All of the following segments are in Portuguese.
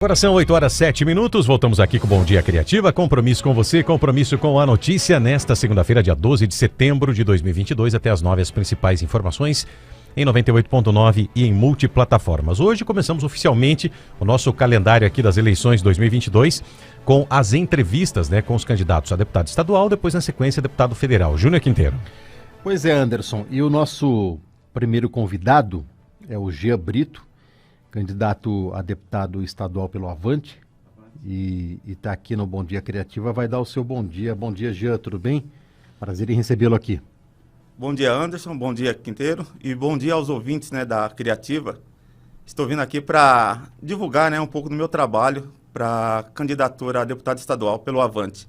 Agora são 8h07, voltamos aqui com o Bom Dia Criativa, compromisso com você, compromisso com a notícia, nesta segunda-feira, dia 12 de setembro de 2022, até as 9 as principais informações em 98.9 e em multiplataformas. Hoje começamos oficialmente o nosso calendário aqui das eleições 2022 com as entrevistas, com os candidatos a deputado estadual, depois na sequência deputado federal. Júnior Quinteiro. Pois é, Anderson, e o nosso primeiro convidado é o Jean Brito, candidato a deputado estadual pelo Avante, e está aqui no Bom Dia Criativa, vai dar o seu bom dia. Bom dia, Jean, tudo bem? Prazer em recebê-lo aqui. Bom dia, Anderson, bom dia, Quinteiro, e bom dia aos ouvintes da Criativa. Estou vindo aqui para divulgar um pouco do meu trabalho para candidatura a deputado estadual pelo Avante.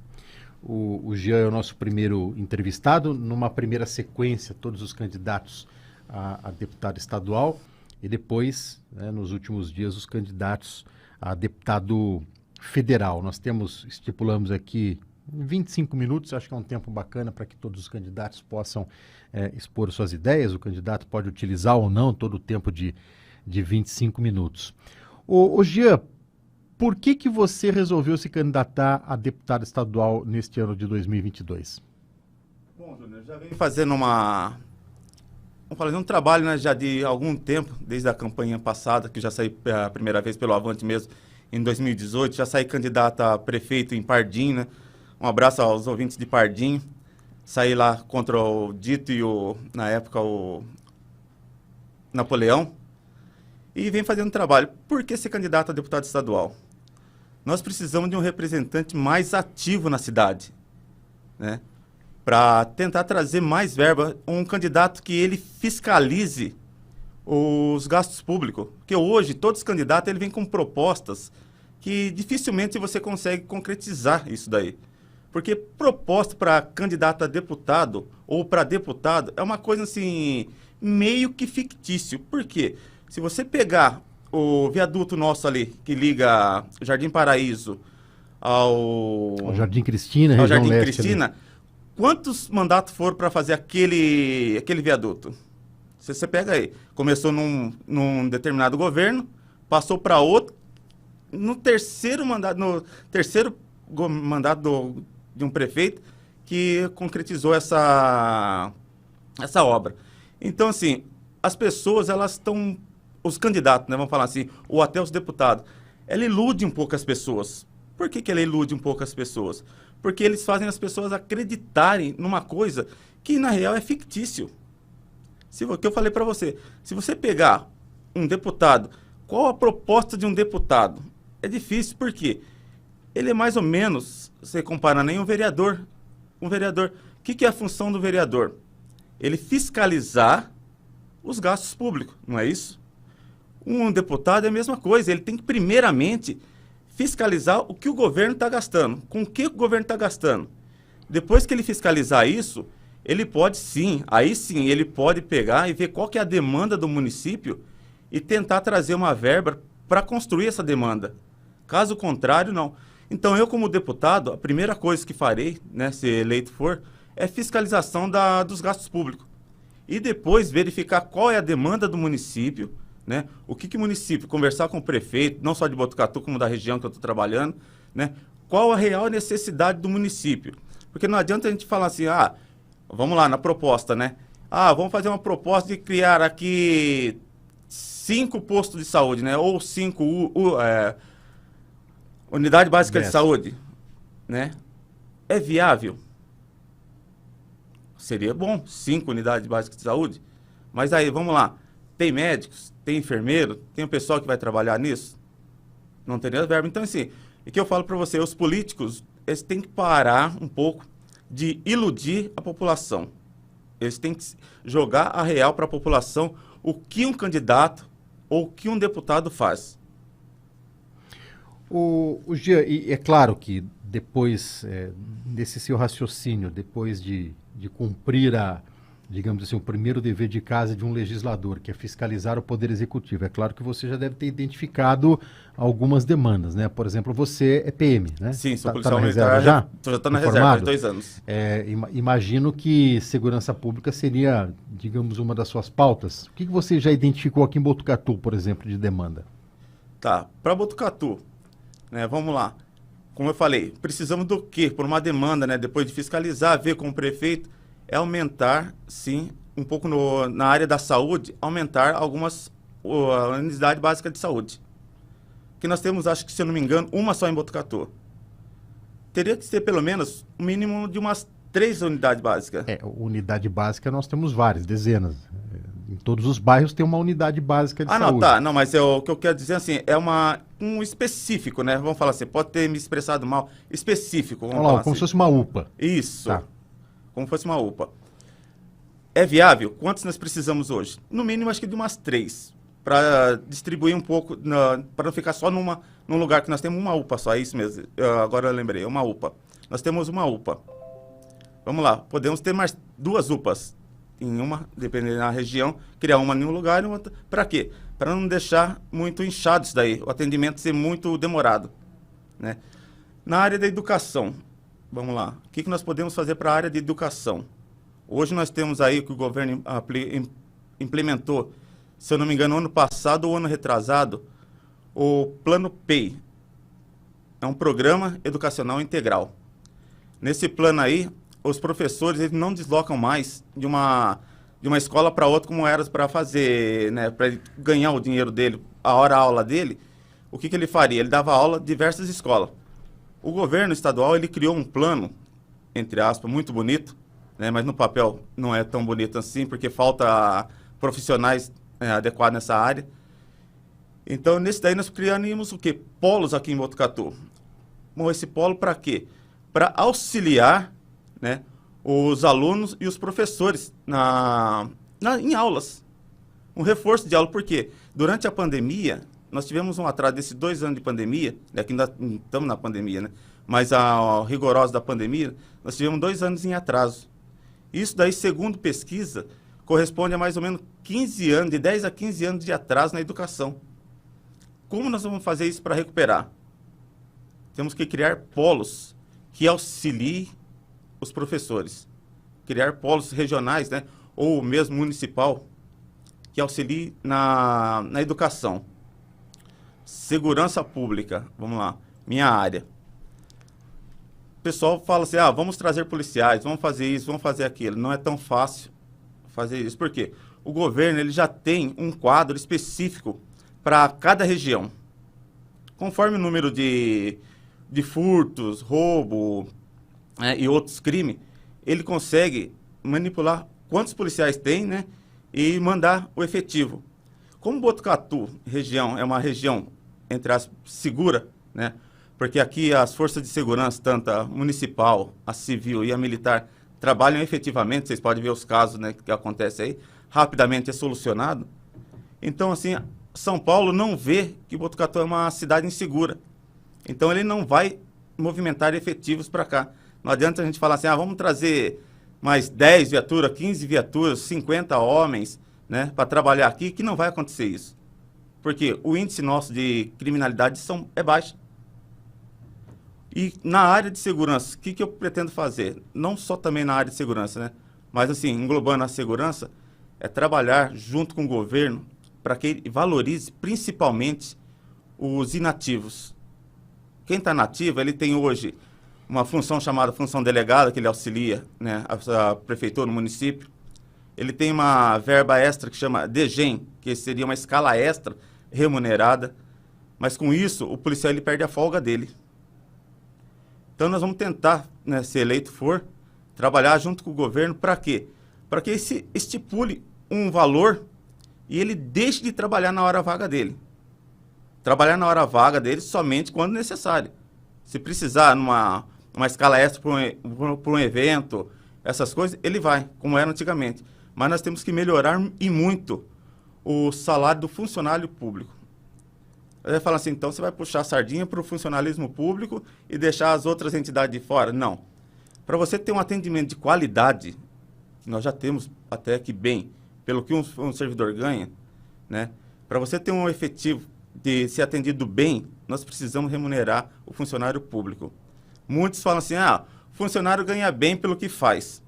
O Jean é o nosso primeiro entrevistado, numa primeira sequência, todos os candidatos a deputado estadual, e depois, nos últimos dias, os candidatos a deputado federal. Nós estipulamos aqui 25 minutos, acho que é um tempo bacana para que todos os candidatos possam expor suas ideias. O candidato pode utilizar ou não todo o tempo de 25 minutos. Ô Jean, por que você resolveu se candidatar a deputado estadual neste ano de 2022? Bom, Júnior, já venho fazendo um trabalho já de algum tempo, desde a campanha passada, que já saí a primeira vez pelo Avante mesmo, em 2018, já saí candidato a prefeito em Pardinho, Um abraço aos ouvintes de Pardinho. Saí lá contra o Dito e na época, o Napoleão. E vem fazendo trabalho. Por que ser candidato a deputado estadual? Nós precisamos de um representante mais ativo na cidade, para tentar trazer mais verba, um candidato que ele fiscalize os gastos públicos. Porque hoje, todos os candidatos ele vem com propostas que dificilmente você consegue concretizar isso daí. Porque proposta para candidato a deputado ou para deputado é uma coisa assim, meio que fictício. Por quê? Se você pegar o viaduto nosso ali, que liga Jardim Paraíso ao Jardim Cristina, ao região Jardim leste Cristina, ali. Quantos mandatos foram para fazer aquele viaduto? Você pega aí, começou num determinado governo, passou para outro, no terceiro mandato de um prefeito que concretizou essa obra. Então, assim, as pessoas, elas estão, os candidatos, vamos falar assim, ou até os deputados, ela ilude um pouco as pessoas. Por que ela ilude um pouco as pessoas? Porque eles fazem as pessoas acreditarem numa coisa que, na real, é fictício. O que eu falei para você, se você pegar um deputado, qual a proposta de um deputado? É difícil, por quê? Ele é mais ou menos, você compara nem um vereador. Um vereador, o que é a função do vereador? Ele fiscalizar os gastos públicos, não é isso? Um deputado é a mesma coisa, ele tem que primeiramente fiscalizar o que o governo está gastando, com o que o governo está gastando. Depois que ele fiscalizar isso, ele pode sim, aí sim, ele pode pegar e ver qual que é a demanda do município e tentar trazer uma verba para construir essa demanda. Caso contrário, não. Então, eu como deputado, a primeira coisa que farei, se eleito for, é fiscalização dos gastos públicos. E depois verificar qual é a demanda do município, o que o município, conversar com o prefeito, não só de Botucatu, como da região que eu estou trabalhando, qual a real necessidade do município. Porque não adianta a gente falar assim, vamos lá, na proposta, vamos fazer uma proposta de criar aqui 5 postos de saúde, ou 5 unidade básica de saúde, É viável? Seria bom, 5 unidades básicas de saúde. Mas aí, vamos lá, tem médicos, tem enfermeiro, tem o pessoal que vai trabalhar nisso? Não teria verba. Então, assim, o que eu falo para você, os políticos, eles têm que parar um pouco de iludir a população. Eles têm que jogar a real para a população o que um candidato ou o que um deputado faz. O Jean, e é claro que depois desse seu raciocínio, depois de cumprir digamos assim, o primeiro dever de casa de um legislador, que é fiscalizar o Poder Executivo, é claro que você já deve ter identificado algumas demandas, Por exemplo, você é PM, Sim, sou policial militar, já estou na reserva há 2 anos. Imagino que segurança pública seria, digamos, uma das suas pautas. O que você já identificou aqui em Botucatu, por exemplo, de demanda? Tá, para Botucatu, né? Vamos lá. Como eu falei, precisamos do quê? Por uma demanda, né? Depois de fiscalizar, ver com o prefeito, é aumentar, sim, um pouco na área da saúde, aumentar algumas unidades básicas de saúde. Que nós temos, acho que, se eu não me engano, uma só em Botucatu. Teria que ser, pelo menos, um mínimo de umas 3 unidades básicas. Unidade básica nós temos várias, dezenas. Em todos os bairros tem uma unidade básica de saúde. Não, tá. Não, mas o que eu quero dizer, assim, é um específico, né? Vamos falar assim, pode ter me expressado mal. Específico, vamos falar como assim. se fosse uma UPA. Isso. Tá. Como fosse uma UPA. É viável? Quantos nós precisamos hoje? No mínimo, acho que de umas 3. Para distribuir um pouco, para não ficar só num lugar que nós temos uma UPA só, é isso mesmo. Agora eu lembrei, uma UPA. Nós temos uma UPA. Vamos lá, podemos ter mais 2 UPAs. Em uma, dependendo da região, criar uma em um lugar e outra. Para quê? Para não deixar muito inchado isso daí, o atendimento ser muito demorado, né? Na área da educação, vamos lá. O que nós podemos fazer para a área de educação? Hoje nós temos aí que o governo implementou, se eu não me engano, ano passado ou ano retrasado, o Plano PEI. É um programa educacional integral. Nesse plano aí, os professores eles não deslocam mais de uma escola para outra como era para fazer, né, para ele ganhar o dinheiro dele, a aula dele. O que ele faria? Ele dava aula em diversas escolas. O governo estadual ele criou um plano, entre aspas, muito bonito, né, mas no papel não é tão bonito assim, porque falta profissionais adequados nessa área. Então, nesse daí nós criamos o quê? Polos aqui em Botucatu. Bom, esse polo para quê? Para auxiliar, né, os alunos e os professores em aulas. Um reforço de aula, por quê? Durante a pandemia, nós tivemos um atraso desses 2 anos de pandemia, aqui ainda estamos na pandemia, né? Mas a rigorosa da pandemia, nós tivemos 2 anos em atraso. Isso daí, segundo pesquisa, corresponde a mais ou menos 15 anos, de 10 a 15 anos de atraso na educação. Como nós vamos fazer isso para recuperar? Temos que criar polos que auxiliem os professores. Criar polos regionais, né, ou mesmo municipal, que auxilie na educação. Segurança pública, vamos lá, minha área. O pessoal fala assim, vamos trazer policiais, vamos fazer isso, vamos fazer aquilo. Não é tão fácil fazer isso. Por quê? O governo ele já tem um quadro específico para cada região. Conforme o número de furtos, roubo, e outros crimes, ele consegue manipular quantos policiais tem, né, e mandar o efetivo. Como Botucatu, região, é uma região, entre as segura, né, porque aqui as forças de segurança, tanto a municipal, a civil e a militar, trabalham efetivamente, vocês podem ver os casos, né, que acontecem aí, rapidamente é solucionado. Então, assim, São Paulo não vê que Botucatu é uma cidade insegura. Então, ele não vai movimentar efetivos para cá. Não adianta a gente falar assim, vamos trazer mais 10 viaturas, 15 viaturas, 50 homens, né, para trabalhar aqui, que não vai acontecer isso. Porque o índice nosso de criminalidade é baixo. E na área de segurança, o que eu pretendo fazer? Não só também na área de segurança, né, mas assim, englobando a segurança, é trabalhar junto com o governo para que ele valorize principalmente os inativos. Quem está nativo, ele tem hoje uma função chamada função delegada, que ele auxilia, né, a prefeitura no município. Ele tem uma verba extra que chama DGEM, que seria uma escala extra remunerada, mas com isso o policial ele perde a folga dele. Então nós vamos tentar, né, se eleito for, trabalhar junto com o governo para quê? Para que ele se estipule um valor e ele deixe de trabalhar na hora vaga dele. Trabalhar na hora vaga dele somente quando necessário. Se precisar numa escala extra para um evento, essas coisas, ele vai, como era antigamente. Mas nós temos que melhorar e muito o salário do funcionário público. Ele vai falar assim, então você vai puxar a sardinha para o funcionalismo público e deixar as outras entidades de fora? Não. Para você ter um atendimento de qualidade, nós já temos até que bem, pelo que um servidor ganha, né? Para você ter um efetivo de ser atendido bem, nós precisamos remunerar o funcionário público. Muitos falam assim, o funcionário ganha bem pelo que faz.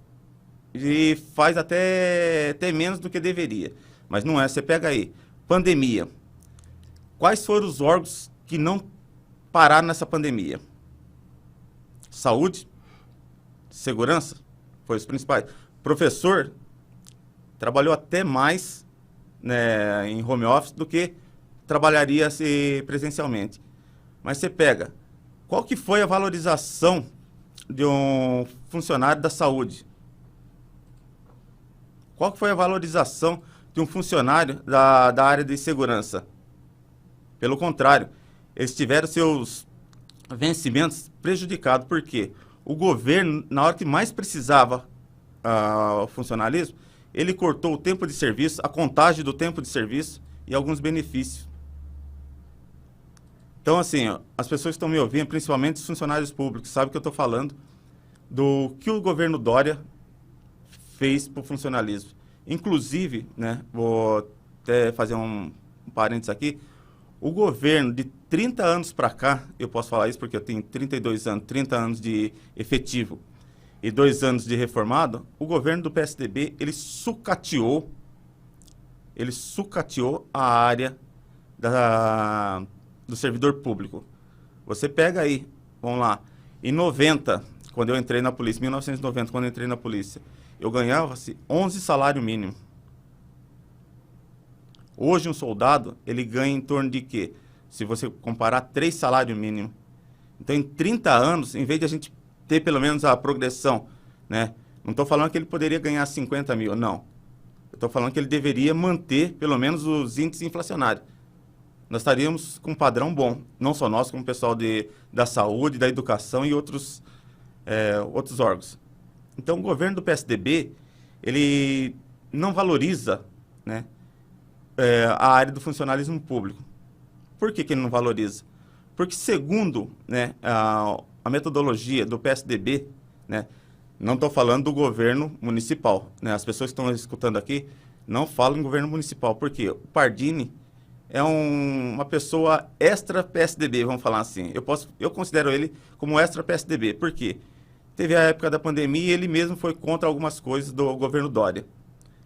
E faz até menos do que deveria. Mas não é, você pega aí, pandemia. Quais foram os órgãos que não pararam nessa pandemia? Saúde, segurança, foi os principais. Professor trabalhou até mais, né, em home office do que trabalharia presencialmente. Mas você pega, qual que foi a valorização de um funcionário da saúde? Qual que foi a valorização de um funcionário da área de segurança? Pelo contrário, eles tiveram seus vencimentos prejudicados. Por quê? O governo, na hora que mais precisava o funcionalismo, ele cortou o tempo de serviço, a contagem do tempo de serviço e alguns benefícios. Então, assim, ó, as pessoas que estão me ouvindo, principalmente os funcionários públicos, sabem que eu estou falando do que o governo Dória fez para o funcionalismo. Inclusive, né, vou até fazer um parênteses aqui, o governo de 30 anos para cá, eu posso falar isso porque eu tenho 32 anos, 30 anos de efetivo e 2 anos de reformado, o governo do PSDB, ele sucateou a área do servidor público. Você pega aí, vamos lá, em 90, quando eu entrei na polícia, 1990, quando eu entrei na polícia, eu ganhava 11 salário mínimo. Hoje um soldado, ele ganha em torno de quê? Se você comparar 3 salários mínimos. Então, em 30 anos, em vez de a gente ter pelo menos a progressão, né? Não estou falando que ele poderia ganhar 50 mil, não. Eu estou falando que ele deveria manter pelo menos os índices inflacionários. Nós estaríamos com um padrão bom, não só nós, como o pessoal da saúde, da educação e outros órgãos. Então, o governo do PSDB, ele não valoriza, né, a área do funcionalismo público. Por que ele não valoriza? Porque, segundo, né, a metodologia do PSDB, né, não estou falando do governo municipal, né, as pessoas que estão escutando aqui não falam em governo municipal, porque o Pardini é uma pessoa extra-PSDB, vamos falar assim. Eu considero ele como extra-PSDB, por quê? Teve a época da pandemia e ele mesmo foi contra algumas coisas do governo Dória.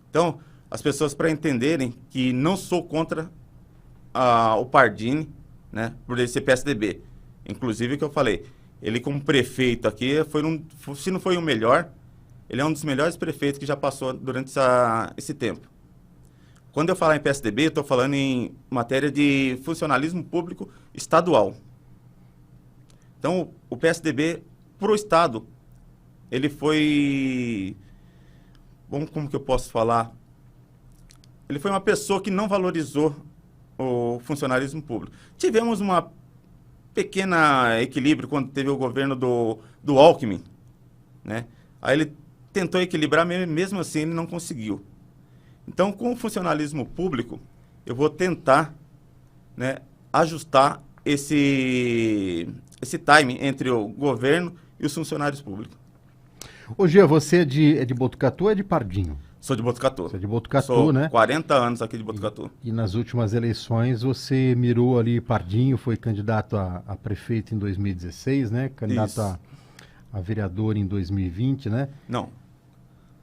Então, as pessoas, para entenderem que não sou contra o Pardini, né, por ele ser PSDB. Inclusive, o que eu falei, ele como prefeito aqui, se não foi o melhor, ele é um dos melhores prefeitos que já passou durante esse tempo. Quando eu falar em PSDB, eu estou falando em matéria de funcionalismo público estadual. Então, o PSDB, para o Estado, ele foi... como que eu posso falar? Ele foi uma pessoa que não valorizou o funcionalismo público. Tivemos uma pequena equilíbrio quando teve o governo do Alckmin, né? Aí ele tentou equilibrar, mesmo assim ele não conseguiu. Então, com o funcionalismo público, eu vou tentar, né, ajustar esse time entre o governo e os funcionários públicos. Ô, Gia, você é de Botucatu ou é de Pardinho? Sou de Botucatu. Você é de Botucatu, Sou né? 40 anos aqui de Botucatu. E nas últimas eleições você mirou ali Pardinho, foi candidato a prefeito em 2016, né? Candidato a vereador em 2020, né? Não.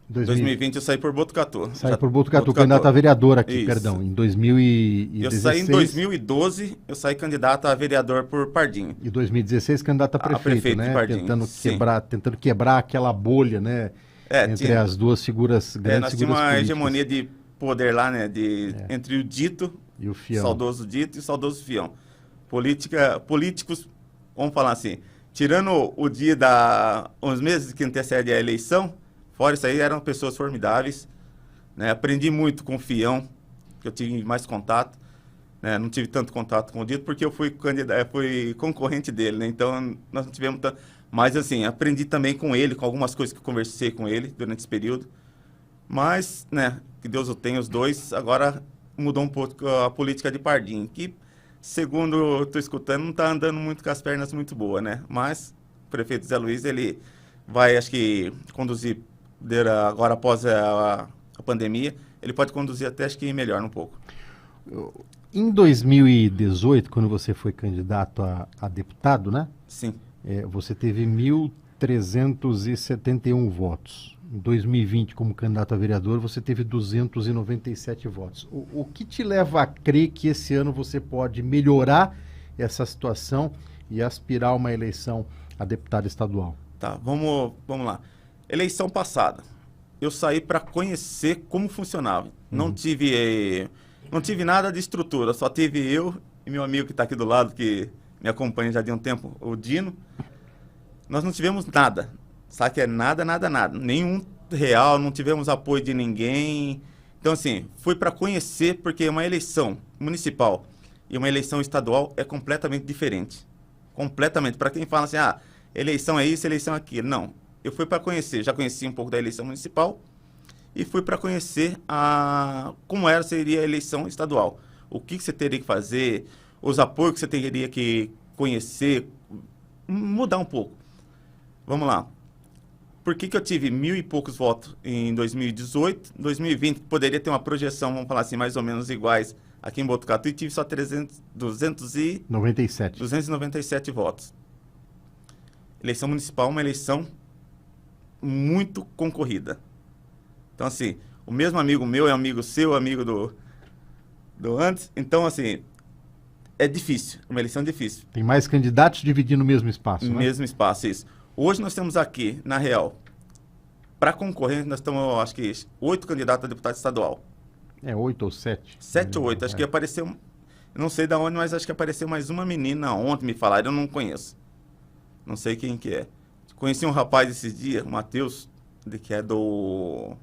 2020 eu saí por Botucatu. Saiu por Botucatu, candidato a vereador aqui, Isso. Perdão, em 2016. Eu saí em 2012, eu saí candidato a vereador por Pardinho. E 2016 candidato a prefeito, né? de Pardinho. Tentando quebrar aquela bolha, né? Entre as duas figuras, grandes nós figuras tínhamos uma políticas. hegemonia de poder lá, né? Entre o dito, e o fião. saudoso dito e o saudoso fião. Políticos, vamos falar assim, tirando o dia uns meses que antecedem a eleição, fora isso aí, eram pessoas formidáveis, né? Aprendi muito com o fião, que eu tive mais contato, né? Não tive tanto contato com o dito porque eu fui concorrente dele, né? Então nós não tivemos tanto... Mas, assim, aprendi também com ele, com algumas coisas que eu conversei com ele durante esse período. Mas, né, que Deus o tenha, os dois. Agora mudou um pouco a política de Pardinho, que, segundo eu estou escutando, não está andando muito com as pernas muito boas, né? Mas o prefeito Zé Luiz, ele vai, acho que, conduzir, agora após a pandemia, ele pode conduzir até, acho que, melhor um pouco. Em 2018, quando você foi candidato a deputado, né? Sim. Você teve 1.371 votos. Em 2020, como candidato a vereador, você teve 297 votos. O que te leva a crer que esse ano você pode melhorar essa situação e aspirar a uma eleição a deputado estadual? Tá, vamos lá. Eleição passada, eu saí para conhecer como funcionava. Não tive nada de estrutura, só tive eu e meu amigo que está aqui do lado, que me acompanha já de um tempo, o Dino. Nós não tivemos nada, sabe que é nada, nenhum real, não tivemos apoio de ninguém. Então, assim, fui para conhecer, porque uma eleição municipal e uma eleição estadual é completamente diferente. Completamente. Para quem fala assim, eleição é isso, eleição é aquilo. Não, eu fui para conhecer, já conheci um pouco da eleição municipal e fui para conhecer como seria a eleição estadual. O que você teria que fazer, os apoios que você teria que conhecer, mudar um pouco. Vamos lá. Por que eu tive 1.000 e poucos votos em 2018? 2020 poderia ter uma projeção, vamos falar assim, mais ou menos iguais aqui em Botucatu, e tive só 297 votos. Eleição municipal é uma eleição muito concorrida. Então, assim, o mesmo amigo meu é amigo seu, amigo do antes. Então, assim, é difícil, uma eleição difícil. Tem mais candidatos dividindo o mesmo espaço, né? Mesmo espaço, isso. Hoje nós temos aqui, na real, para concorrer, nós estamos, acho que, 8 candidatos a deputado estadual. 8 ou 7. 7 ou 8, acho que apareceu, eu não sei de onde, mas acho que apareceu mais uma menina ontem, me falaram, eu não conheço. Não sei quem que é. Conheci um rapaz esses dias, o Matheus, que é do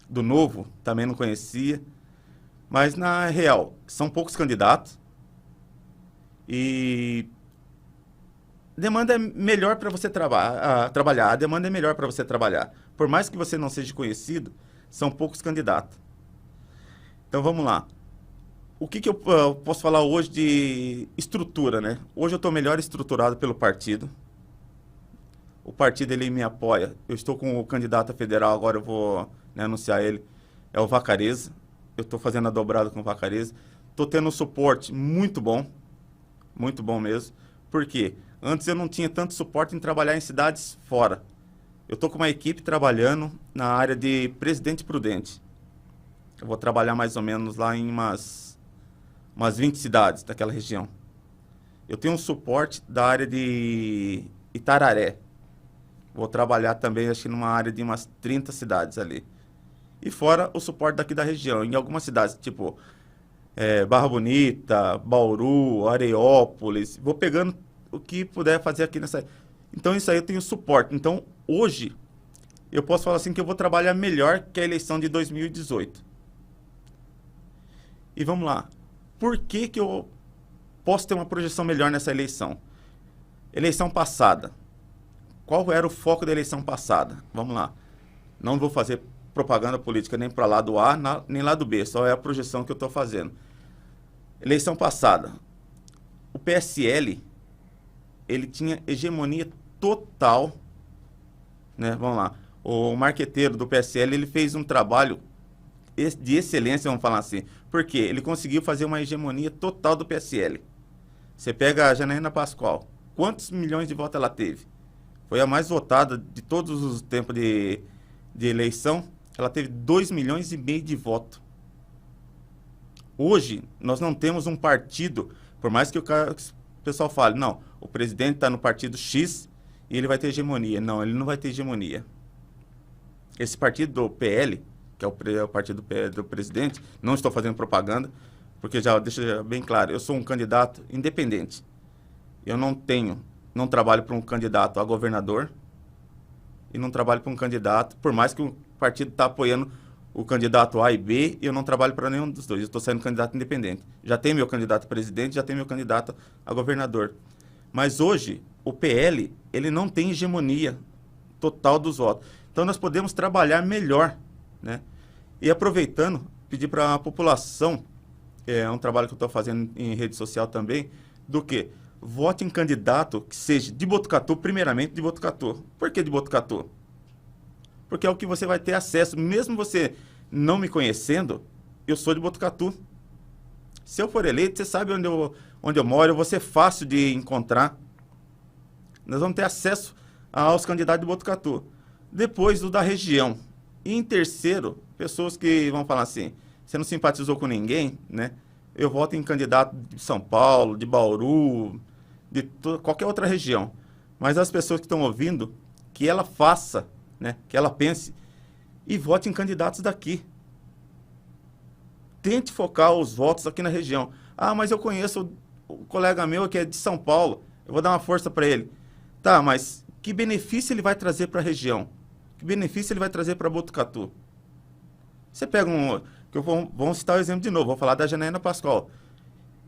Novo, também não conhecia. Mas, na real, são poucos candidatos e demanda é melhor para você trabalhar. A demanda é melhor para você trabalhar. Por mais que você não seja conhecido, são poucos candidatos. Então, vamos lá. O que eu posso falar hoje de estrutura, né? Hoje eu estou melhor estruturado pelo partido. O partido, ele me apoia. Eu estou com o candidato a federal, agora eu vou anunciar ele. É o Vacareza. Eu estou fazendo a dobrada com o Vacareza. Estou tendo um suporte muito bom mesmo. Por quê? Antes eu não tinha tanto suporte em trabalhar em cidades fora. Eu estou com uma equipe trabalhando na área de Presidente Prudente. Eu vou trabalhar mais ou menos lá em umas 20 cidades daquela região. Eu tenho um suporte da área de Itararé. Vou trabalhar também, acho que numa área de umas 30 cidades ali. E fora o suporte daqui da região, em algumas cidades, tipo Barra Bonita, Bauru, Areópolis. Vou pegando o que puder fazer aqui nessa... Então, isso aí eu tenho suporte. Então, hoje, eu posso falar assim que eu vou trabalhar melhor que a eleição de 2018. E vamos lá. Por que eu posso ter uma projeção melhor nessa eleição? Eleição passada. Qual era o foco da eleição passada? Vamos lá. Não vou fazer propaganda política nem para lado A, nem lado B. Só é a projeção que eu estou fazendo. Eleição passada. O PSL, ele tinha hegemonia total, né? Vamos lá. O marqueteiro do PSL, ele fez um trabalho de excelência, vamos falar assim. Por quê? Ele conseguiu fazer uma hegemonia total do PSL. Você pega a Janaína Pascoal. Quantos milhões de votos ela teve? Foi a mais votada de todos os tempos de eleição. Ela teve 2,5 milhões de votos. Hoje, nós não temos um partido, por mais que o pessoal fale, não, o presidente está no partido X e ele vai ter hegemonia. Não, ele não vai ter hegemonia. Esse partido do PL, que é o partido do presidente, não estou fazendo propaganda, porque já deixa bem claro, eu sou um candidato independente. Eu não trabalho para um candidato a governador e não trabalho para um candidato, por mais que o partido está apoiando o candidato A e B, eu não trabalho para nenhum dos dois. Eu estou sendo candidato independente. Já tem meu candidato a presidente, já tem meu candidato a governador. Mas hoje, o PL, ele não tem hegemonia total dos votos. Então, nós podemos trabalhar melhor, né? E aproveitando, pedir para a população, é um trabalho que eu estou fazendo em rede social também, do que vote em candidato que seja de Botucatu, primeiramente de Botucatu. Por que de Botucatu? Porque é o que você vai ter acesso. Mesmo você não me conhecendo, eu sou de Botucatu. Se eu for eleito, você sabe onde eu moro, eu vou ser fácil de encontrar. Nós vamos ter acesso aos candidatos de Botucatu. Depois, o da região. E em terceiro, pessoas que vão falar assim, você não simpatizou com ninguém, né? Eu voto em candidato de São Paulo, de Bauru, de qualquer outra região. Mas as pessoas que estão ouvindo, que ela faça, né, que ela pense e vote em candidatos daqui. Tente focar os votos aqui na região. Ah, mas eu conheço o colega meu que é de São Paulo, eu vou dar uma força para ele. Tá, mas que benefício ele vai trazer para a região? Que benefício ele vai trazer para Botucatu? Você pega vamos citar o exemplo de novo, vou falar da Janaína Pascoal.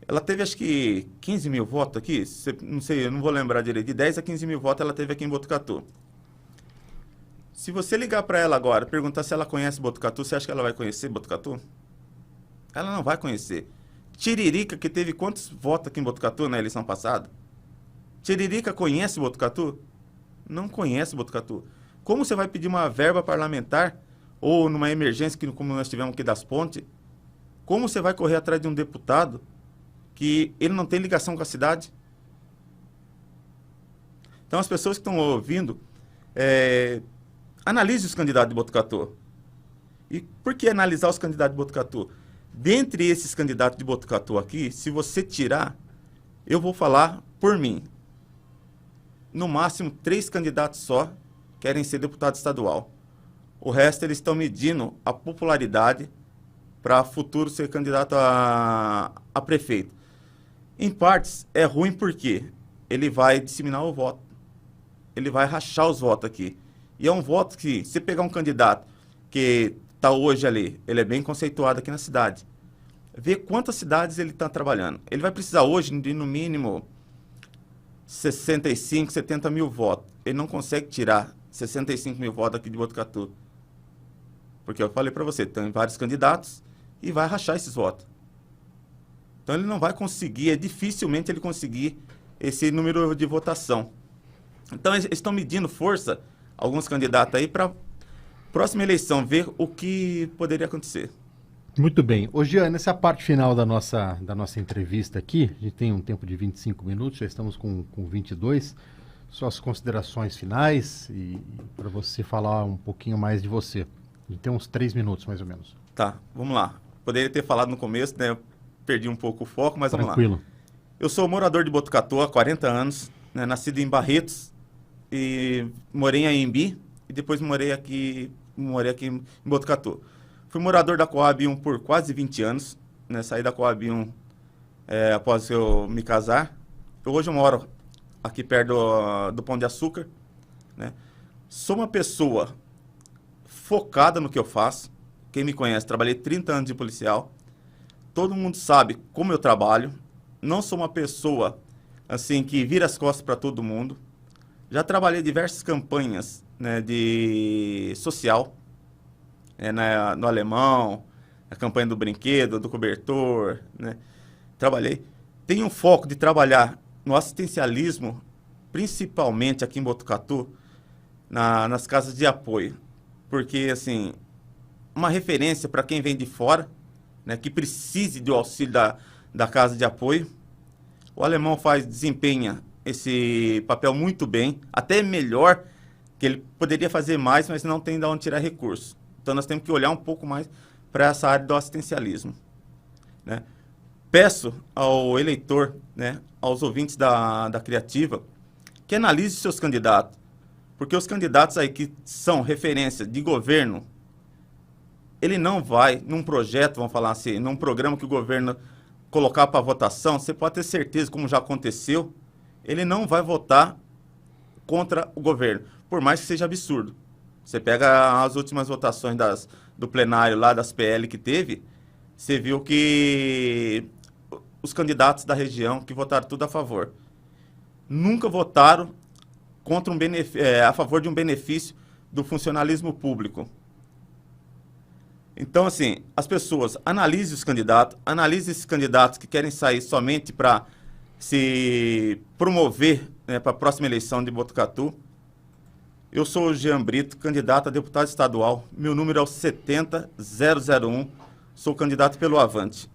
Ela teve acho que 15 mil votos aqui, não sei, eu não vou lembrar direito, de 10 a 15 mil votos ela teve aqui em Botucatu. Se você ligar para ela agora, perguntar se ela conhece Botucatu, você acha que ela vai conhecer Botucatu? Ela não vai conhecer. Tiririca, que teve quantos votos aqui em Botucatu na eleição passada? Tiririca conhece Botucatu? Não conhece Botucatu. Como você vai pedir uma verba parlamentar, ou numa emergência, como nós tivemos aqui das pontes, como você vai correr atrás de um deputado que ele não tem ligação com a cidade? Então, as pessoas que estão ouvindo, analise os candidatos de Botucatu. E por que analisar os candidatos de Botucatu? Dentre esses candidatos de Botucatu aqui, se você tirar, eu vou falar por mim. No máximo, 3 candidatos só querem ser deputado estadual. O resto, eles estão medindo a popularidade para futuro ser candidato a prefeito. Em partes, é ruim porque ele vai disseminar o voto. Ele vai rachar os votos aqui. E é um voto que, se pegar um candidato que está hoje ali, ele é bem conceituado aqui na cidade, ver quantas cidades ele está trabalhando. Ele vai precisar hoje de, no mínimo, 65, 70 mil votos. Ele não consegue tirar 65 mil votos aqui de Botucatu. Porque eu falei para você, tem vários candidatos e vai rachar esses votos. Então ele não vai conseguir, dificilmente ele conseguir esse número de votação. Então eles estão medindo força, alguns candidatos aí, para próxima eleição, ver o que poderia acontecer. Muito bem. Ô, Jean, nessa parte final da nossa entrevista aqui, a gente tem um tempo de 25 minutos, já estamos com 22. Suas considerações finais e para você falar um pouquinho mais de você. A gente tem uns 3 minutos, mais ou menos. Tá, vamos lá. Poderia ter falado no começo, né? Eu perdi um pouco o foco, mas vamos lá. Tranquilo. Eu sou morador de Botucatu há 40 anos, né? Nascido em Barretos e morei em Anhembi e depois morei aqui em Botucatu. Fui morador da Coab 1 por quase 20 anos, né? Saí da Coab 1 após eu me casar. Hoje eu moro aqui perto do Pão de Açúcar, né? Sou uma pessoa focada no que eu faço. Quem me conhece, trabalhei 30 anos de policial. Todo mundo sabe como eu trabalho. Não sou uma pessoa assim que vira as costas para todo mundo. Já trabalhei diversas campanhas, né, de social, no Alemão, a campanha do brinquedo, do cobertor, né? Trabalhei. Tenho um foco de trabalhar no assistencialismo, principalmente aqui em Botucatu, nas casas de apoio. Porque, assim, uma referência para quem vem de fora, né, que precise do auxílio da casa de apoio. O Alemão desempenha esse papel muito bem, até melhor, que ele poderia fazer mais, mas não tem de onde tirar recursos. Então, nós temos que olhar um pouco mais para essa área do assistencialismo, né? Peço ao eleitor, né, aos ouvintes da Criativa, que analise seus candidatos, porque os candidatos aí que são referência de governo, ele não vai num projeto, vamos falar assim, num programa que o governo colocar para votação, você pode ter certeza, como já aconteceu, ele não vai votar contra o governo, por mais que seja absurdo. Você pega as últimas votações do plenário lá, das PL que teve, você viu que os candidatos da região que votaram tudo a favor. Nunca votaram contra a favor de um benefício do funcionalismo público. Então, assim, as pessoas analisem os candidatos, analisem esses candidatos que querem sair somente para se promover, né, para a próxima eleição de Botucatu. Eu sou o Jean Brito, candidato a deputado estadual. Meu número é o 70001. Sou candidato pelo Avante.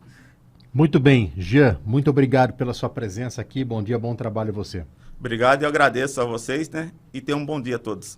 Muito bem, Jean, muito obrigado pela sua presença aqui. Bom dia, bom trabalho a você. Obrigado e eu agradeço a vocês, né? E tenham um bom dia a todos.